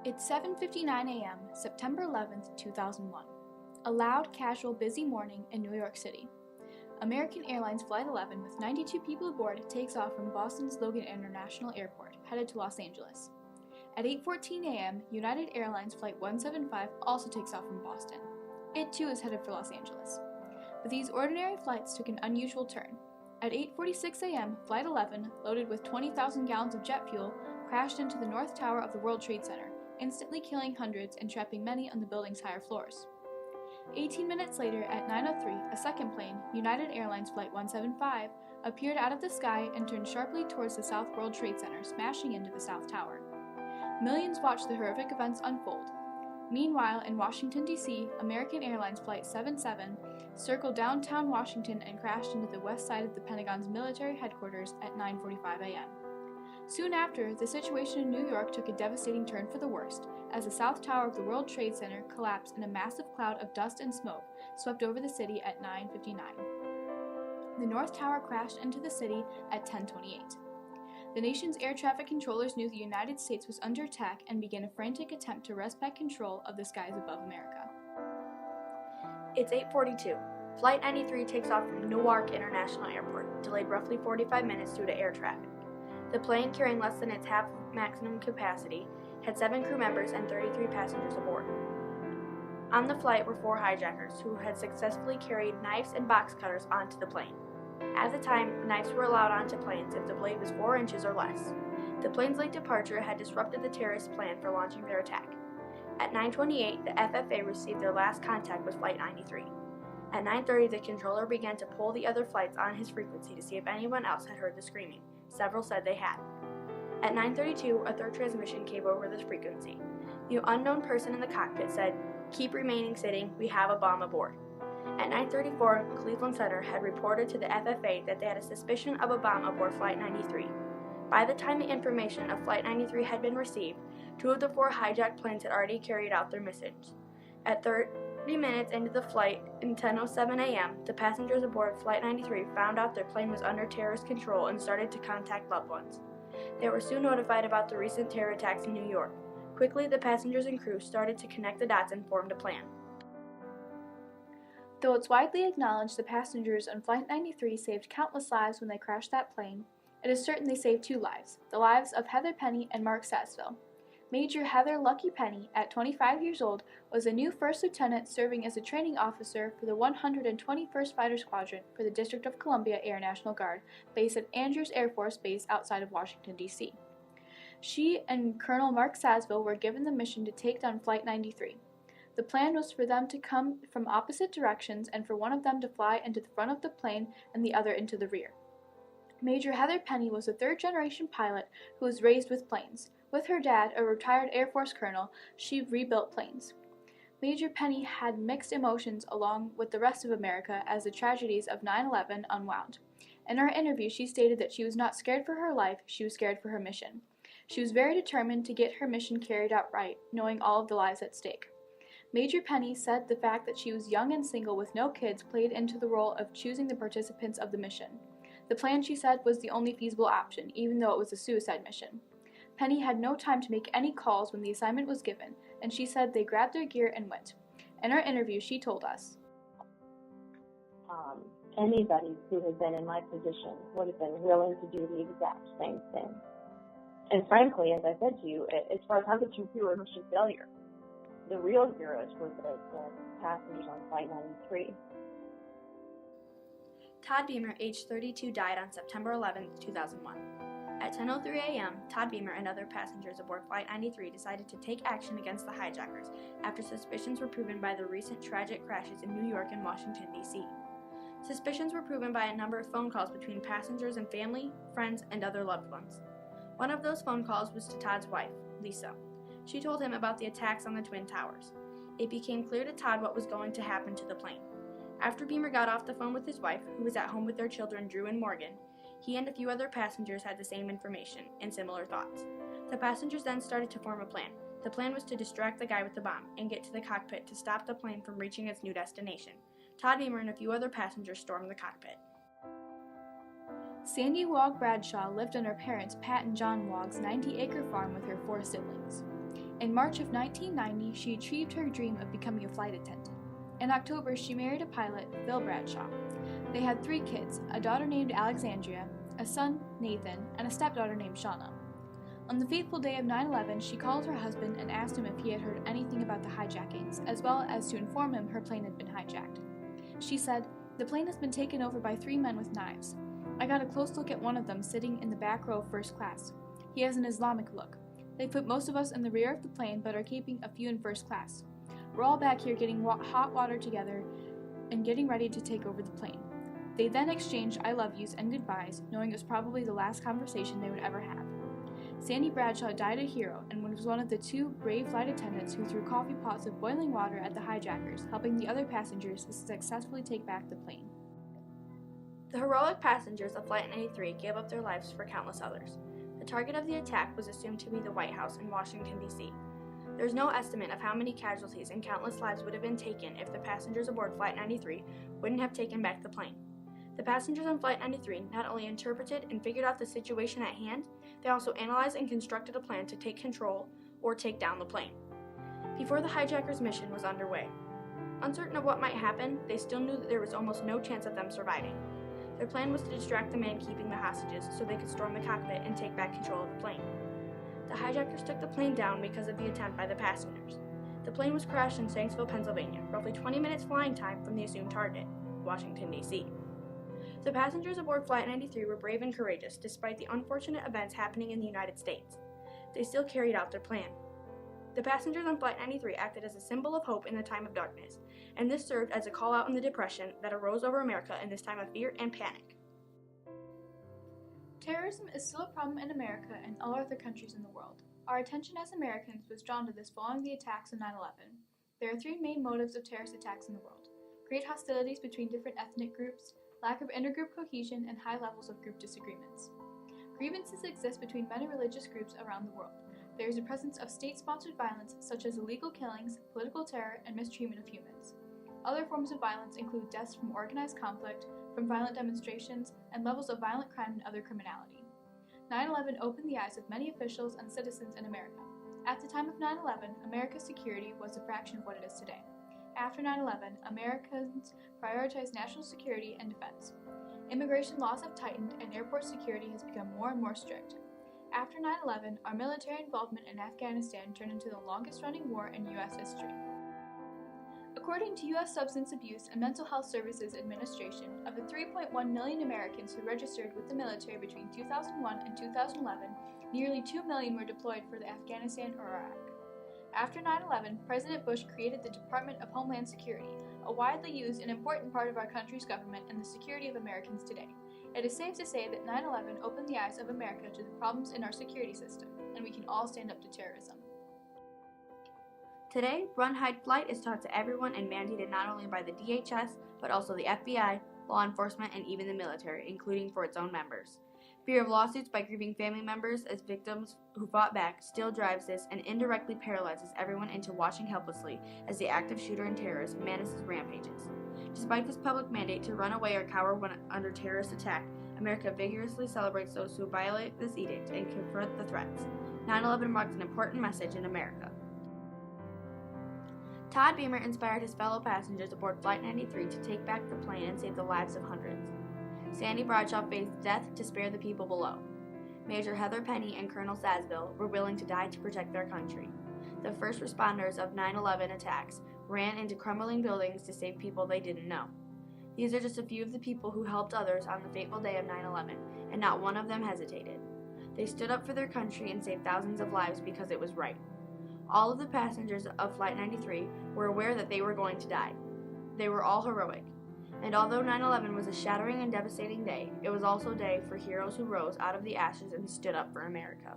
It's 7:59 a.m., September 11th, 2001. A loud, casual, busy morning in New York City. American Airlines Flight 11 with 92 people aboard takes off from Boston's Logan International Airport, headed to Los Angeles. At 8:14 a.m., United Airlines Flight 175 also takes off from Boston. It too is headed for Los Angeles. But these ordinary flights took an unusual turn. At 8:46 a.m., Flight 11, loaded with 20,000 gallons of jet fuel, crashed into the North Tower of the World Trade Center, instantly killing hundreds and trapping many on the building's higher floors. 18 minutes later, at 9:03, a second plane, United Airlines Flight 175, appeared out of the sky and turned sharply towards the South World Trade Center, smashing into the South Tower. Millions watched the horrific events unfold. Meanwhile, in Washington, D.C., American Airlines Flight 77 circled downtown Washington and crashed into the west side of the Pentagon's military headquarters at 9:45 a.m. Soon after, the situation in New York took a devastating turn for the worst, as the South Tower of the World Trade Center collapsed and a massive cloud of dust and smoke swept over the city at 9:59. The North Tower crashed into the city at 10:28. The nation's air traffic controllers knew the United States was under attack and began a frantic attempt to wrest back control of the skies above America. It's 8:42. Flight 93 takes off from Newark International Airport, delayed roughly 45 minutes due to air traffic. The plane, carrying less than its half maximum capacity, had 7 crew members and 33 passengers aboard. On the flight were 4 hijackers who had successfully carried knives and box cutters onto the plane. At the time, knives were allowed onto planes if the blade was 4 inches or less. The plane's late departure had disrupted the terrorists' plan for launching their attack. At 9:28, the FFA received their last contact with Flight 93. At 9:30, the controller began to poll the other flights on his frequency to see if anyone else had heard the screaming. Several said they had. At 9:32, a third transmission came over the frequency. The unknown person in the cockpit said, "Keep remaining sitting, we have a bomb aboard." At 9:34, Cleveland Center had reported to the FFA that they had a suspicion of a bomb aboard Flight 93. By the time the information of Flight 93 had been received, 2 of the 4 hijacked planes had already carried out their missions. At 30 minutes into the flight, in 10:07 a.m., the passengers aboard Flight 93 found out their plane was under terrorist control and started to contact loved ones. They were soon notified about the recent terror attacks in New York. Quickly, the passengers and crew started to connect the dots and formed a plan. Though it's widely acknowledged the passengers on Flight 93 saved countless lives when they crashed that plane, it is certain they saved 2 lives, the lives of Heather Penny and Mark Sassville. Major Heather Lucky Penny, at 25 years old, was a new first lieutenant serving as a training officer for the 121st Fighter Squadron for the District of Columbia Air National Guard, based at Andrews Air Force Base outside of Washington, D.C. She and Colonel Mark Sassville were given the mission to take down Flight 93. The plan was for them to come from opposite directions and for one of them to fly into the front of the plane and the other into the rear. Major Heather Penny was a third-generation pilot who was raised with planes. With her dad, a retired Air Force colonel, she rebuilt planes. Major Penny had mixed emotions along with the rest of America as the tragedies of 9/11 unwound. In her interview, she stated that she was not scared for her life, she was scared for her mission. She was very determined to get her mission carried out right, knowing all of the lives at stake. Major Penny said the fact that she was young and single with no kids played into the role of choosing the participants of the mission. The plan, she said, was the only feasible option, even though it was a suicide mission. Penny had no time to make any calls when the assignment was given, and she said they grabbed their gear and went. In her interview, she told us, Anybody who had been in my position would have been willing to do the exact same thing. And frankly, as I said to you, as far as how could you fear a mission failure? The real heroes were the passengers on Flight 93. Todd Beamer, age 32, died on September 11, 2001. At 10:03 a.m., Todd Beamer and other passengers aboard Flight 93 decided to take action against the hijackers after suspicions were proven by the recent tragic crashes in New York and Washington, D.C. Suspicions were proven by a number of phone calls between passengers and family, friends, and other loved ones. One of those phone calls was to Todd's wife, Lisa. She told him about the attacks on the Twin Towers. It became clear to Todd what was going to happen to the plane. After Beamer got off the phone with his wife, who was at home with their children Drew and Morgan, he and a few other passengers had the same information and similar thoughts. The passengers then started to form a plan. The plan was to distract the guy with the bomb and get to the cockpit to stop the plane from reaching its new destination. Todd Beamer and a few other passengers stormed the cockpit. Sandy Wogg Bradshaw lived on her parents, Pat and John Wogg's 90-acre farm with her 4 siblings. In March of 1990, she achieved her dream of becoming a flight attendant. In October, she married a pilot, Bill Bradshaw. They had 3 kids, a daughter named Alexandria, a son, Nathan, and a stepdaughter named Shauna. On the fateful day of 9/11, she called her husband and asked him if he had heard anything about the hijackings, as well as to inform him her plane had been hijacked. She said, "The plane has been taken over by 3 men with knives. I got a close look at one of them sitting in the back row of first class. He has an Islamic look. They put most of us in the rear of the plane but are keeping a few in first class. We're all back here getting hot water together and getting ready to take over the plane." They then exchanged I love yous and goodbyes, knowing it was probably the last conversation they would ever have. Sandy Bradshaw died a hero and was one of the 2 brave flight attendants who threw coffee pots of boiling water at the hijackers, helping the other passengers to successfully take back the plane. The heroic passengers of Flight 93 gave up their lives for countless others. The target of the attack was assumed to be the White House in Washington, D.C. There is no estimate of how many casualties and countless lives would have been taken if the passengers aboard Flight 93 wouldn't have taken back the plane. The passengers on Flight 93 not only interpreted and figured out the situation at hand, they also analyzed and constructed a plan to take control or take down the plane. Before the hijackers' mission was underway, uncertain of what might happen, they still knew that there was almost no chance of them surviving. Their plan was to distract the man keeping the hostages so they could storm the cockpit and take back control of the plane. The hijackers took the plane down because of the attempt by the passengers. The plane was crashed in Shanksville, Pennsylvania, roughly 20 minutes flying time from the assumed target, Washington, D.C. The passengers aboard Flight 93 were brave and courageous despite the unfortunate events happening in the United States. They still carried out their plan. The passengers on Flight 93 acted as a symbol of hope in the time of darkness, and this served as a call out in the depression that arose over America in this time of fear and panic. Terrorism is still a problem in America and all other countries in the world. Our attention as Americans was drawn to this following the attacks of 9/11. There are 3 main motives of terrorist attacks in the world: great hostilities between different ethnic groups, lack of intergroup cohesion, and high levels of group disagreements. Grievances exist between many religious groups around the world. There is a presence of state-sponsored violence such as illegal killings, political terror, and mistreatment of humans. Other forms of violence include deaths from organized conflict, from violent demonstrations, and levels of violent crime and other criminality. 9/11 opened the eyes of many officials and citizens in America. At the time of 9/11, America's security was a fraction of what it is today. After 9/11, Americans prioritized national security and defense. Immigration laws have tightened and airport security has become more and more strict. After 9/11, our military involvement in Afghanistan turned into the longest-running war in U.S. history. According to U.S. Substance Abuse and Mental Health Services Administration, of the 3.1 million Americans who registered with the military between 2001 and 2011, nearly 2 million were deployed for Afghanistan or Iraq. After 9/11, President Bush created the Department of Homeland Security, a widely used and important part of our country's government and the security of Americans today. It is safe to say that 9/11 opened the eyes of America to the problems in our security system, and we can all stand up to terrorism. Today, Run, Hide, Flight is taught to everyone and mandated not only by the DHS, but also the FBI, law enforcement, and even the military, including for its own members. Fear of lawsuits by grieving family members as victims who fought back still drives this and indirectly paralyzes everyone into watching helplessly as the active shooter and terrorist menaces rampages. Despite this public mandate to run away or cower when under terrorist attack, America vigorously celebrates those who violate this edict and confront the threats. 9/11 marked an important message in America. Todd Beamer inspired his fellow passengers aboard Flight 93 to take back the plane and save the lives of hundreds. Sandy Bradshaw faced death to spare the people below. Major Heather Penny and Colonel Sasville were willing to die to protect their country. The first responders of 9/11 attacks ran into crumbling buildings to save people they didn't know. These are just a few of the people who helped others on the fateful day of 9/11, and not one of them hesitated. They stood up for their country and saved thousands of lives because it was right. All of the passengers of Flight 93 were aware that they were going to die. They were all heroic. And although 9/11 was a shattering and devastating day, it was also a day for heroes who rose out of the ashes and stood up for America.